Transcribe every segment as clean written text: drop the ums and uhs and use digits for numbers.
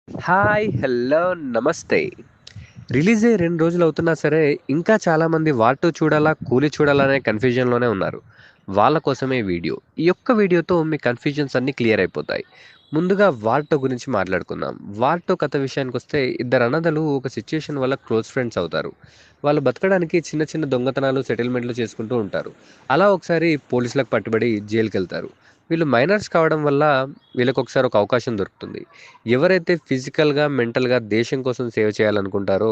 Hi! Hello! నమస్తే. Release అయ్యి 2 రోజులవుతున్నా సరే, ఇంకా చాలామంది 'వార్ 2' చూడాలా, 'కూలీ' చూడాలా అనే కన్‌ఫ్యూజన్‌లోనే ఉన్నారు. వాళ్ళ కోసమే ఈ వీడియో. ఈ ఒక్క వీడియోతో మీ కన్‌ఫ్యూజన్స్ అన్నీ క్లియర్ అయిపోతాయి. ముందుగా 'వార్ 2' గురించి మాట్లాడుకుందాం. 'వార్ 2' కథ విషయానికొస్తే ఇద్దరు అన్నదలు ఒక సిట్యుయేషన్ వల్ల క్లోజ్ ఫ్రెండ్స్ అవుతారు. వాళ్ళు బతకడానికి చిన్న చిన్న దొంగతనాలు, సెటిల్‌మెంట్‌లు చేసుకుంటూ ఉంటారు. అలా ఒకసారి పోలీసులకు పట్టుబడి జైలుకెళ్తారు. వీళ్ళు మైనర్స్ కావడం వల్ల వీళ్ళకొకసారి ఒక అవకాశం దొరుకుతుంది. ఎవరైతే ఫిజికల్‌గా, మెంటల్‌గా దేశం కోసం సేవ చేయాలనుకుంటారో,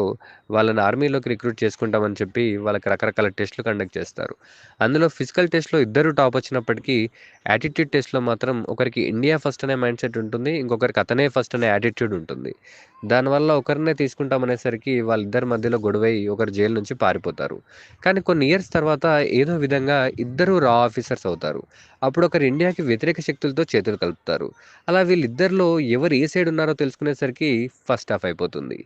వాళ్ళని ఆర్మీలోకి రిక్రూట్ చేసుకుంటామని చెప్పి, వాళ్ళకి రకరకాల టెస్ట్‌లు కండక్ట్ చేస్తారు. అందులో ఫిజికల్ టెస్ట్‌లో ఇద్దరు టాప్ వచ్చినప్పటికీ, యాటిట్యూడ్ టెస్ట్‌లో మాత్రం ఒకరికి ఇండియా ఫస్ట్ అనే మైండ్ సెట్ ఉంటుంది. ఇంకొకరికి అతనే ఫస్ట్ అనే యాటిట్యూడ్ ఉంటుంది. దానివల్ల ఒకరినే తీసుకుంటామనేసరికి వాళ్ళిద్దరి మధ్యలో గొడవై ఒకరు జైలు నుంచి పారిపోతారు. కానీ కొన్ని ఇయర్స్ తర్వాత ఏదో విధంగా ఇద్దరు రా ఆఫీసర్స్ అవుతారు. అప్పుడు ఒకరు ఇండియాకి వ్యతిరేక శక్తులతో చేతులు కలుపుతారు. అలా వీళ్ళిద్దరిలో ఎవరు ఏ సైడ్ ఉన్నారో తెలుసుకునేసరికి ఫస్ట్ హాఫ్ అయిపోతుంది.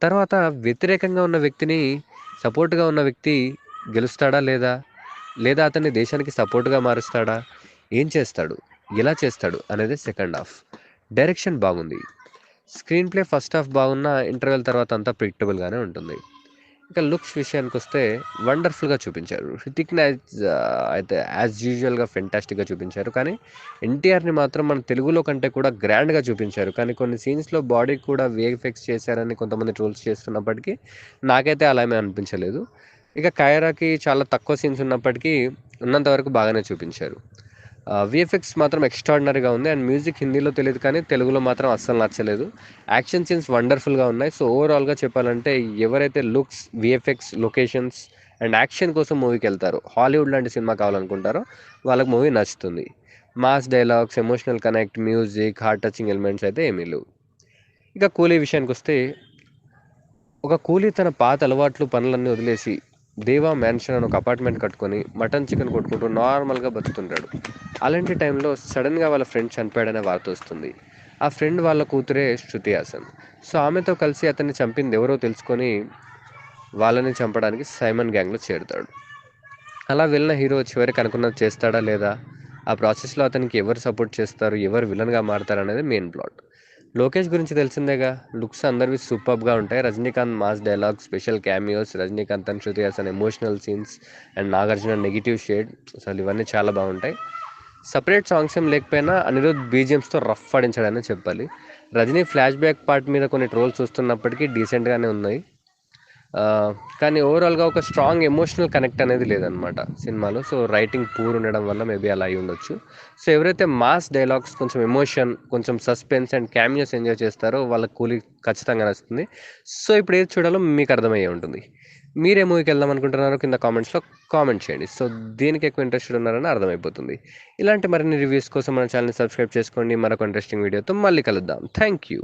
తర్వాత వ్యతిరేకంగా ఉన్న వ్యక్తిని సపోర్ట్‌గా ఉన్న వ్యక్తి గెలుస్తాడా లేదా? లేదా అతన్ని దేశానికి సపోర్ట్‌గా మారుస్తాడా? ఏం చేస్తాడు? ఎలా చేస్తాడు? అనేది సెకండ్ హాఫ్. డైరెక్షన్ బాగుంది. స్క్రీన్ ప్లే ఫస్ట్ హాఫ్ బాగున్నా ఇంటర్వెల్ తర్వాత అంతా ప్రిడిక్టబుల్‌గానే ఉంటుంది. ఇక లుక్స్ విషయానికొస్తే వండర్‌ఫుల్‌గా చూపించారు. 'హృతిక్' అయితే యాజ్ యూజువల్‌గా ఫెంటాస్టిక్‌గా చూపించారు. కానీ ఎన్టీఆర్‌ని మాత్రం మన తెలుగులో కంటే కూడా గ్రాండ్‌గా చూపించారు. కానీ కొన్ని సీన్స్‌లో బాడీకి కూడా వీఎఫ్ఎక్స్ చేశారని కొంతమంది ట్రోల్స్ చేస్తున్నప్పటికీ నాకైతే అలా ఏమీ అనిపించలేదు. ఇక 'కైరా'కి చాలా తక్కువ సీన్స్ ఉన్నప్పటికీ ఉన్నంత వరకు బాగానే చూపించారు. వీఎఫ్ఎక్స్ మాత్రం ఎక్స్ట్రార్డినరీగా ఉంది. అండ్ మ్యూజిక్ హిందీలో తెలీదు కానీ తెలుగులో మాత్రం అస్సలు నచ్చలేదు. యాక్షన్ సీన్స్ వండర్‌ఫుల్‌గా ఉన్నాయి. సో, ఓవరాల్‌గా చెప్పాలంటే ఎవరైతే looks, VFX, locations and action కోసం మూవీకెళ్తారో, హాలీవుడ్ లాంటి సినిమా కావాలనుకుంటారో వాళ్ళకి మూవీ నచ్చుతుంది. Mass dialogues, emotional connect, music, heart touching elements అయితే ఏమీ లేవు. ఇక 'కూలీ' విషయానికొస్తే ఒక కూలీ తన పాత అలవాట్లు, పనులన్నీ వదిలేసి 'దేవా మ్యాన్షన్' అని ఒక అపార్ట్మెంట్ కట్టుకొని మటన్, చికెన్ కొట్టుకుంటూ నార్మల్‌గా బతుకుతుంటాడు. అలాంటి టైంలో సడెన్‌గా వాళ్ళ ఫ్రెండ్ చనిపోయాడనే వార్త వస్తుంది. ఆ ఫ్రెండ్ వాళ్ళ కూతురే 'శృతి హాసన్'. సో, ఆమెతో కలిసి అతన్ని చంపింది ఎవరో తెలుసుకొని వాళ్ళని చంపడానికి సైమన్ గ్యాంగ్‌లో చేరుతాడు. అలా వెళ్ళిన హీరో చివరికి అనుకున్నది చేస్తాడా లేదా? ఆ ప్రాసెస్‌లో అతనికి ఎవరు సపోర్ట్ చేస్తారు? ఎవరు విలన్‌గా మారతారనేది మెయిన్ ప్లాట్. లోకేష్ గురించి తెలిసిందేగా. లుక్స్ అందరివి సూపర్బ్‌గా ఉంటాయి. Rajinikanth mass dialogues, special cameos, Rajinikanth and Shruti Haasan emotional scenes and Nagarjuna negative shade అసలు ఇవన్నీ చాలా బాగుంటాయి. సెపరేట్ సాంగ్స్ ఏం లేకపోయినా అనిరుద్ బీజీఎమ్స్‌తో రఫ్ ఆడించాడనే చెప్పాలి. రజనీ ఫ్లాష్ బ్యాక్ పార్ట్ మీద కొన్ని ట్రోల్స్ చూస్తున్నప్పటికీ డీసెంట్‌గానే ఉన్నాయి. కానీ ఓవరాల్‌గా ఒక స్ట్రాంగ్ ఎమోషనల్ కనెక్ట్ అనేది లేదనమాట సినిమాలో. సో, రైటింగ్ పూర్ ఉండడం వల్ల మేబీ అలా అయ్యుండొచ్చు. సో, ఎవరైతే మాస్ డైలాగ్స్, కొంచెం ఎమోషన్, కొంచెం సస్పెన్స్ అండ్ క్యామియోస్ ఎంజాయ్ చేస్తారో వాళ్ళకి 'కూలీ' ఖచ్చితంగా నచ్చుతుంది. సో, ఇప్పుడు ఏది చూడాలో మీకు అర్థమయ్యే ఉంటుంది. మీరే మూవీకి వెళ్దాం అనుకుంటున్నారో కింద కామెంట్స్‌లో కామెంట్ చేయండి. సో, దేనికి ఎక్కువ ఇంట్రెస్టెడ్ ఉన్నారని అర్థమైపోతుంది. ఇలాంటి మరిన్ని రివ్యూస్ కోసం మన ఛానెల్‌ని సబ్స్క్రైబ్ చేసుకోండి. మరొక ఇంట్రెస్టింగ్ వీడియోతో మళ్ళీ కలుద్దాం. Thank you.